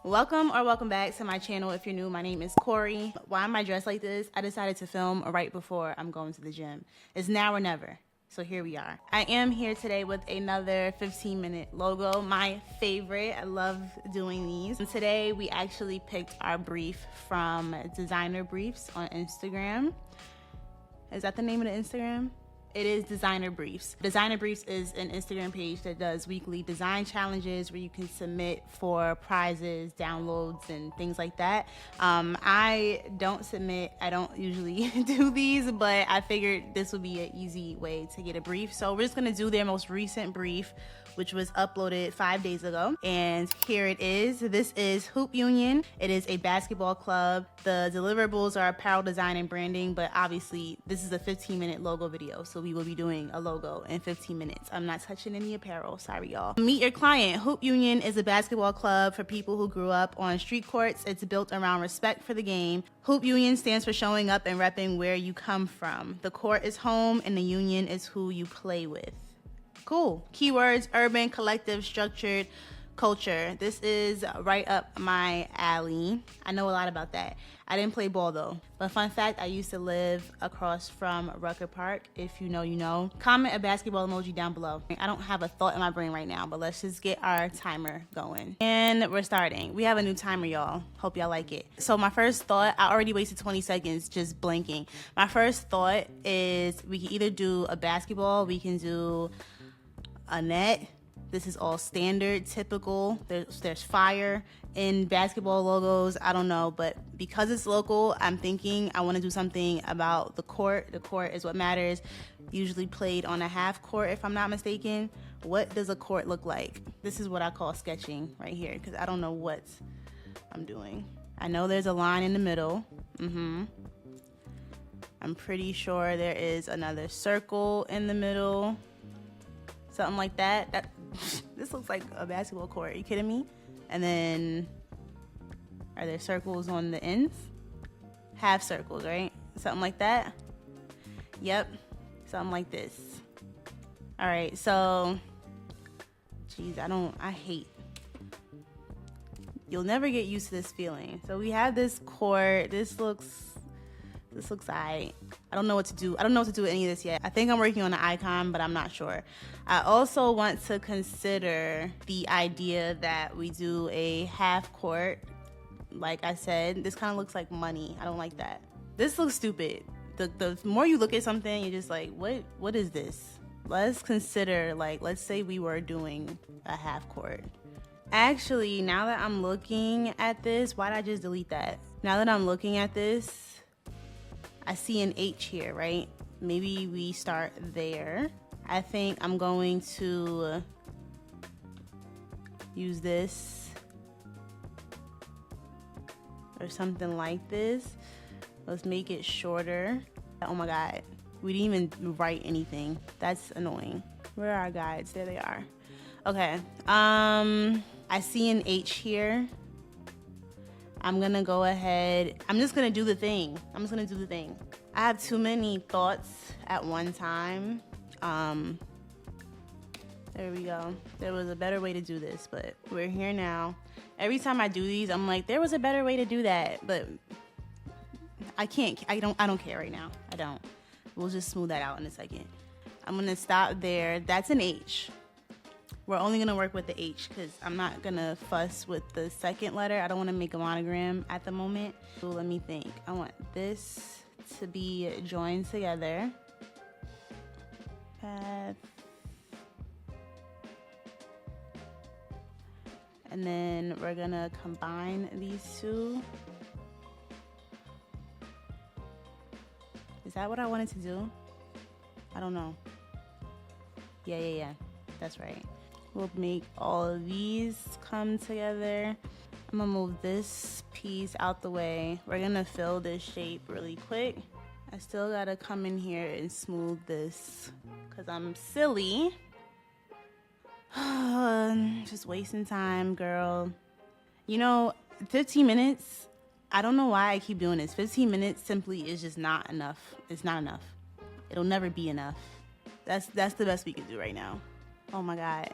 Welcome back to my channel. If you're new, my name is Corey. Why am I dressed like this? I decided to film right before I'm going to the gym. It's now or never. So here we are. I am here today with another 15-minute logo, my favorite. I love doing these. And today we actually picked our brief from Designer Briefs on Instagram. Is that the name of the Instagram? It is Designer Briefs. Designer Briefs is an Instagram page that does weekly design challenges where you can submit for prizes, downloads, and things like that. I don't submit. I don't usually do these, but I figured this would be an easy way to get a brief. So we're just gonna do their most recent brief, which was uploaded 5 days ago. And here it is. This is Hoop Union. It is a basketball club. The deliverables are apparel design and branding, but obviously this is a 15-minute logo video. So we will be doing a logo in 15 minutes. I'm not touching any apparel, sorry y'all. Meet your client. Hoop Union is a basketball club for people who grew up on street courts. It's built around respect for the game. Hoop Union stands for showing up and repping where you come from. The court is home and the union is who you play with. Cool. Keywords: urban, collective, structured, culture. This is right up my alley. I know a lot about that. I didn't play ball though. But fun fact, I used to live across from Rucker Park. If you know, you know. Comment a basketball emoji down below. I don't have a thought in my brain right now, but let's just get our timer going. And we're starting. We have a new timer, y'all. Hope y'all like it. So my first thought, I already wasted 20 seconds just blinking. My first thought is we can either do a basketball, we can do a net. This is all standard, typical. There's fire in basketball logos. I don't know, but because it's local, I'm thinking I want to do something about the court. The court is what matters. Usually played on a half court, if I'm not mistaken. What does a court look like? This is what I call sketching right here, because I don't know what I'm doing. I know there's a line in the middle. I'm pretty sure there is another circle in the middle. Something like that. This looks like a basketball court. Are you kidding me? And then, are there circles on the ends? Half circles, right? Something like that. Yep, something like this. All right, so, geez, I hate. You'll never get used to this feeling. So we have this court. This looks alright. I don't know what to do. I don't know what to do with any of this yet. I think I'm working on an icon, but I'm not sure. I also want to consider the idea that we do a half court. Like I said, this kind of looks like money. I don't like that. This looks stupid. The more you look at something, you're just like, what is this? Let's consider, like, let's say we were doing a half court. Actually, now that I'm looking at this, why did I just delete that? Now that I'm looking at this, I see an H here, right? Maybe we start there. I think I'm going to use this or something like this. Let's make it shorter. Oh my God, we didn't even write anything. That's annoying. Where are our guides? There they are. Okay, I see an H here. I'm gonna go ahead. I'm just gonna do the thing. I have too many thoughts at one time. There we go. There was a better way to do this, but we're here now. Every time I do these, I'm like, there was a better way to do that, but I don't care right now. I don't. We'll just smooth that out in a second. I'm gonna stop there. That's an H. We're only gonna work with the H because I'm not gonna fuss with the second letter. I don't wanna make a monogram at the moment. So let me think. I want this to be joined together. Path. And then we're gonna combine these two. Is that what I wanted to do? I don't know. Yeah. That's right. We'll make all of these come together. I'm gonna move this piece out the way. We're gonna fill this shape really quick. I still gotta come in here and smooth this because I'm silly. Just wasting time, girl. You know, 15 minutes, I don't know why I keep doing this. 15 minutes simply is just not enough. It's not enough. It'll never be enough. That's the best we can do right now. Oh my God.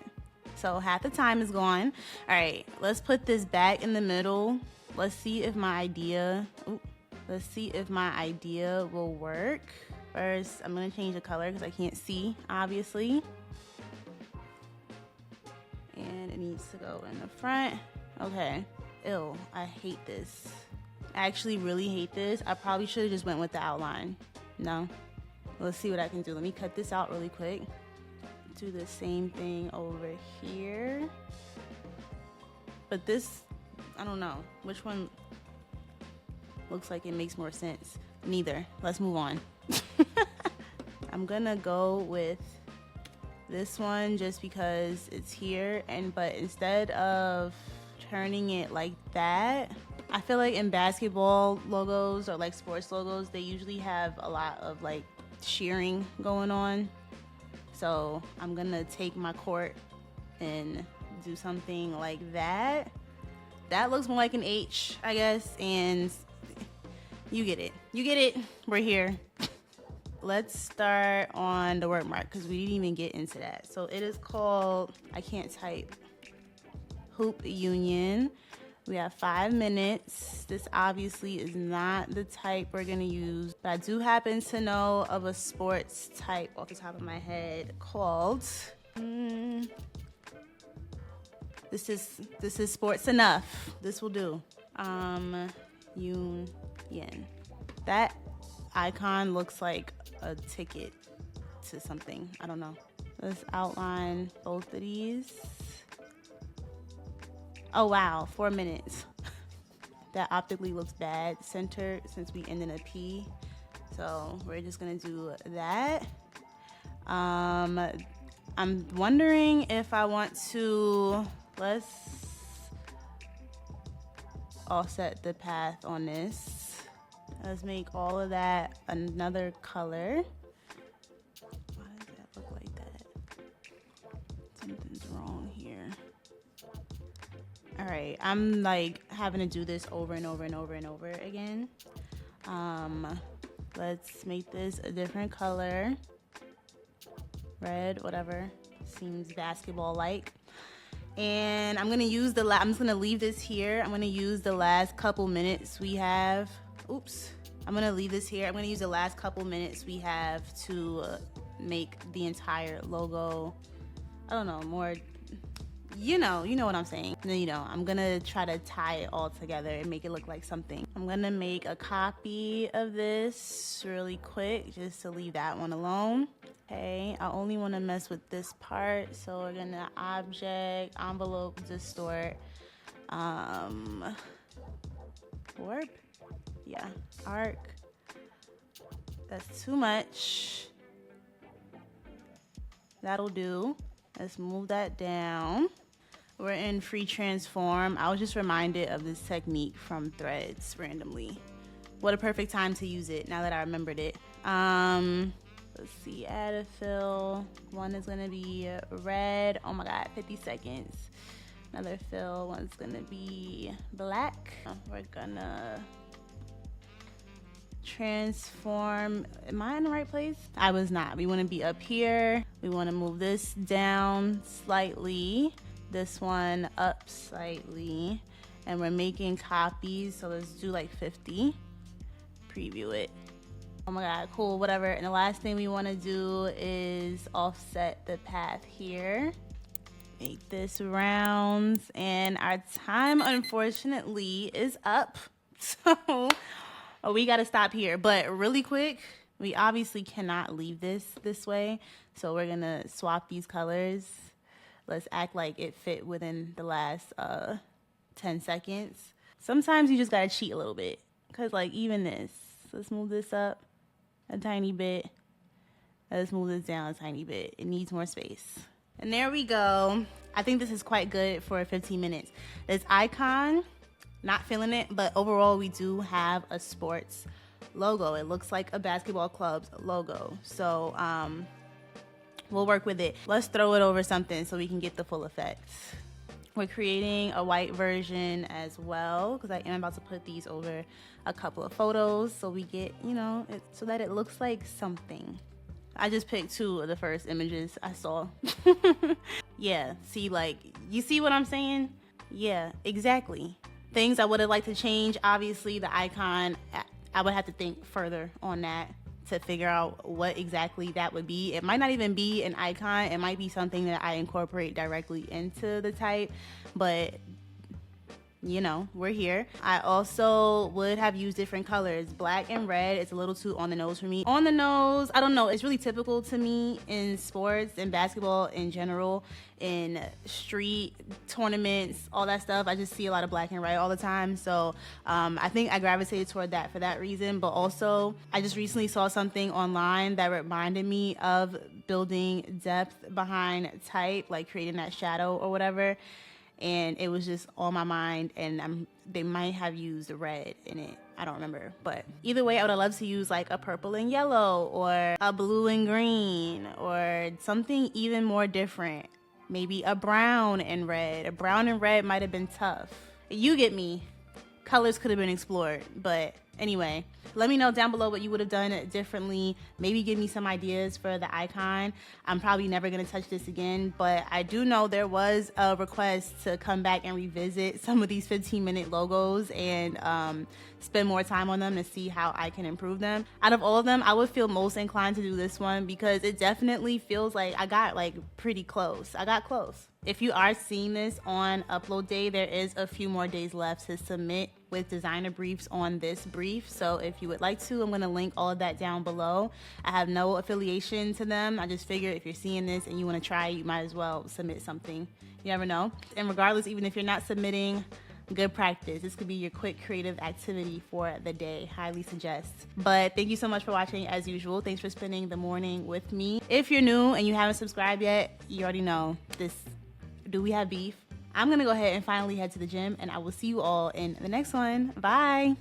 So half the time is gone. All right, let's put this back in the middle. Let's see if my idea, will work. First, I'm gonna change the color because I can't see, obviously. And it needs to go in the front. Okay, ew, I hate this. I actually really hate this. I probably should have just went with the outline. No, let's see what I can do. Let me cut this out really quick. Do the same thing over here. But this, I don't know. Which one looks like it makes more sense? Neither. Let's move on. I'm gonna go with this one just because it's here, but instead of turning it like that, I feel like in basketball logos or like sports logos, they usually have a lot of like shearing going on. So I'm gonna take my court and do something like that. That looks more like an H, I guess, and you get it. You get it, we're here. Let's start on the word mark because we didn't even get into that. So it is called, I can't type, Hoop Union. We have 5 minutes. This obviously is not the type we're gonna use, but I do happen to know of a sports type off the top of my head called, this is sports enough. This will do. Union. That icon looks like a ticket to something. I don't know. Let's outline both of these. Oh wow, 4 minutes. That optically looks bad centered since we end in a P. So we're just gonna do that. I'm wondering if I want to, let's offset the path on this. Let's make all of that another color. Why does that look like that? Something's wrong here. All right, I'm like having to do this over and over and over and over again. Let's make this a different color. Red, whatever, seems basketball-like. And I'm gonna use I'm just gonna leave this here. I'm gonna use the last couple minutes we have. Oops, I'm gonna leave this here. I'm gonna use the last couple minutes we have to make the entire logo, I don't know, more, you know what I'm saying. I'm gonna try to tie it all together and make it look like something. I'm gonna make a copy of this really quick just to leave that one alone. Okay, I only wanna mess with this part, so we're gonna object, envelope, distort, warp, yeah, arc. That's too much. That'll do. Let's move that down. We're in free transform. I was just reminded of this technique from Threads randomly. What a perfect time to use it now that I remembered it. Let's see, add a fill. One is gonna be red. Oh my God, 50 seconds. Another fill, one's gonna be black. We're gonna transform. Am I in the right place? I was not. We wanna be up here. We wanna move this down slightly. This one up slightly. And we're making copies, so let's do like 50. Preview it. Oh my God, cool, whatever. And the last thing we wanna do is offset the path here. Make this round, and our time unfortunately is up. So we gotta stop here. But really quick, we obviously cannot leave this way. So we're gonna swap these colors. Let's act like it fit within the last 10 seconds. Sometimes you just gotta cheat a little bit. Cause like even this, let's move this up a tiny bit. Let's move this down a tiny bit. It needs more space. And there we go. I think this is quite good for 15 minutes. This icon, not feeling it, but overall we do have a sports logo. It looks like a basketball club's logo. So we'll work with it. Let's throw it over something so we can get the full effect. We're creating a white version as well because I am about to put these over a couple of photos so we get, so that it looks like something. I just picked 2 of the first images I saw. Yeah, see, like, you see what I'm saying? Yeah, exactly. Things I would have liked to change, obviously the icon, I would have to think further on that to figure out what exactly that would be. It might not even be an icon. It might be something that I incorporate directly into the type, but you know, we're here. I also would have used different colors. Black and red is a little too on the nose for me. On the nose, I don't know, it's really typical to me in sports and basketball in general, in street tournaments, all that stuff. I just see a lot of black and red all the time. So I think I gravitated toward that for that reason. But also, I just recently saw something online that reminded me of building depth behind type, like creating that shadow or whatever. And it was just on my mind, and they might have used red in it. I don't remember, but either way, I would have loved to use like a purple and yellow or a blue and green or something even more different. Maybe a brown and red. A brown and red might have been tough. You get me. Colors could have been explored, but anyway, let me know down below what you would have done differently. Maybe give me some ideas for the icon. I'm probably never going to touch this again, but I do know there was a request to come back and revisit some of these 15-minute logos and spend more time on them to see how I can improve them. Out of all of them, I would feel most inclined to do this one because it definitely feels like I got like pretty close. I got close. If you are seeing this on upload day, there is a few more days left to submit with designer briefs on this brief. So if you would like to, I'm going to link all of that down below. I have no affiliation to them. I just figured if you're seeing this and you want to try, you might as well submit something. You never know. And regardless, even if you're not submitting, good practice. This could be your quick creative activity for the day. Highly suggest. But thank you so much for watching as usual. Thanks for spending the morning with me. If you're new and you haven't subscribed yet, you already know this. Do we have beef? I'm gonna go ahead and finally head to the gym, and I will see you all in the next one. Bye.